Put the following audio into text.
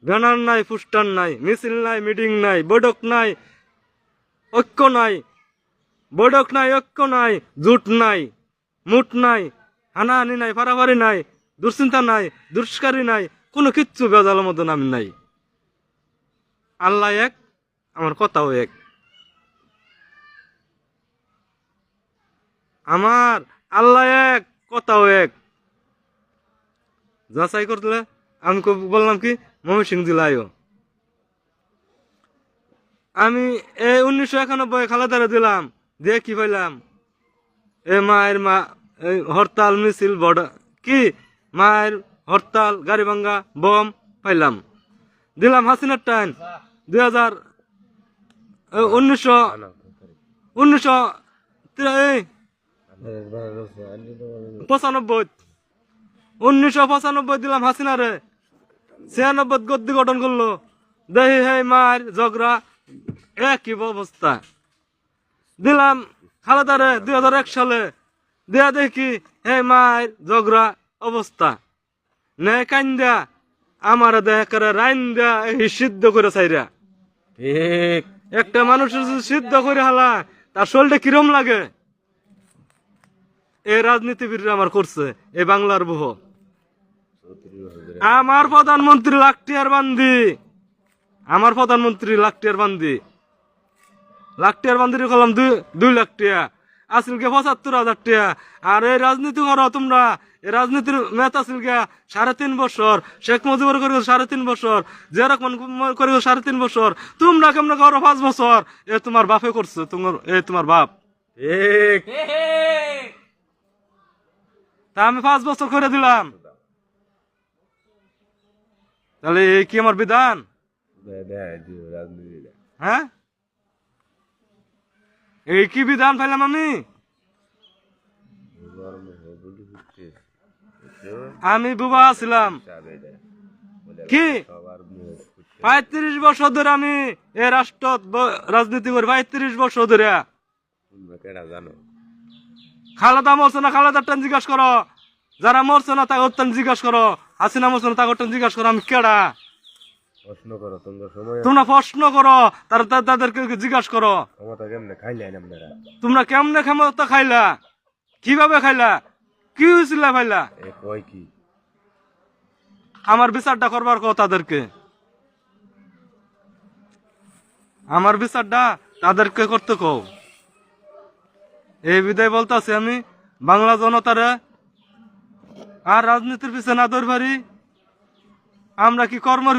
Banner নাই, poster নাই, মিছিল নাই, মিটিং নাই, বৈঠক নাই, ঐক্য নাই, বৈঠক নাই, ঐক্য নাই, জুট নাই, মুট নাই, হানাহানি নাই, ফারাফারি নাই, দুশ্চিন্তা নাই, দুষ্কারী নাই, কোনো কিচ্ছু বেজালের মতন আমি নাই। আল্লাহ এক, আমার কথাও এক। আমার আল্লাহ এক, কথাও এক। যাচাই করলে আমি বললাম কি ময়মনসিংহ জেলায়ও আমি 1991 খালেদারে দিলাম, দিয়ে কি পাইলাম? মায়ের হরতাল মিছিল বড় কি মায়ের হরতাল, গাড়ি ভাঙ্গা, বম পাইলাম। দিলাম হাসিনার টাইম 2000 1900 1995 দিলাম হাসিনারে। 96 গদ্দি গঠন করলো, দেখি হে মায়ের ঝগড়া একই অবস্থা। দিলাম খালেদারে 2001 সালে, দেয়া দেখি হে মায়ের ঝগড়া অবস্থা। নে কান্দা আমার দেহ করে রাইন দেয়া সিদ্ধ করে চাইরা। ঠিক একটা মানুষের যদি সিদ্ধ করে হালা তার শরীরটা কিরম লাগে? এই রাজনীতিবিদরা আমার করছে এই বাংলার বুহ। আমার প্রধানমন্ত্রী লাখটিয়ার বান্দি, আমার প্রধানমন্ত্রী লাখটিয়ার বান্দি, লাখটিয়ার বান্দির কলাম 2 লাখ টাকা, আসিলকে 75,000 টাকা। আর এই রাজনীতি করো তোমরা, এই রাজনীতির মেয়াদ আসিলকে 3.5 বছর, শেখ মুজিবুর করে 3.5 বছর, জিয়া রহমান করে 3.5 বছর, তোমরা কেমন করো 5 বছর। এ তোমার বাপে করছে, তোমার বাপ। ঠিক তা আমি 5 বছর করে দিলাম, তাহলে এই কি আমার বিধান? হ্যাঁ, এই কি বিধান পাইলাম আমি? আমি বুবা ছিলাম কি 35 বছর ধরে আমি এ রাষ্ট্র রাজনীতি করি, 35 বছর ধরে। খালেদা মরছে না, খালেদার টান জিজ্ঞাসা করো। যারা মরছে না তাকে টান জিজ্ঞাসা করো। হাসিনা মরছে না তাকে টান জিজ্ঞাসা করো। আমি কেডা? প্রশ্ন করো, সময় তোমরা প্রশ্ন করো, তাদেরকে জিজ্ঞাসা করো ক্ষমতা কেমনে খাইলেন আপনারা? তোমরা কেমনে ক্ষমতা খাইলা, কিভাবে খাইলা, কি হয়েছিল ভাইলা? কয় কি আমার বিচারটা করবার কথা তাদেরকে, আমার বিচারটা তাদেরকে করতে কও। এই বিদায় বলতাছি আমি বাংলা জনতারে, আর রাজনীতির পিছনে না দৌড় পারি। আমরা কি কর্মের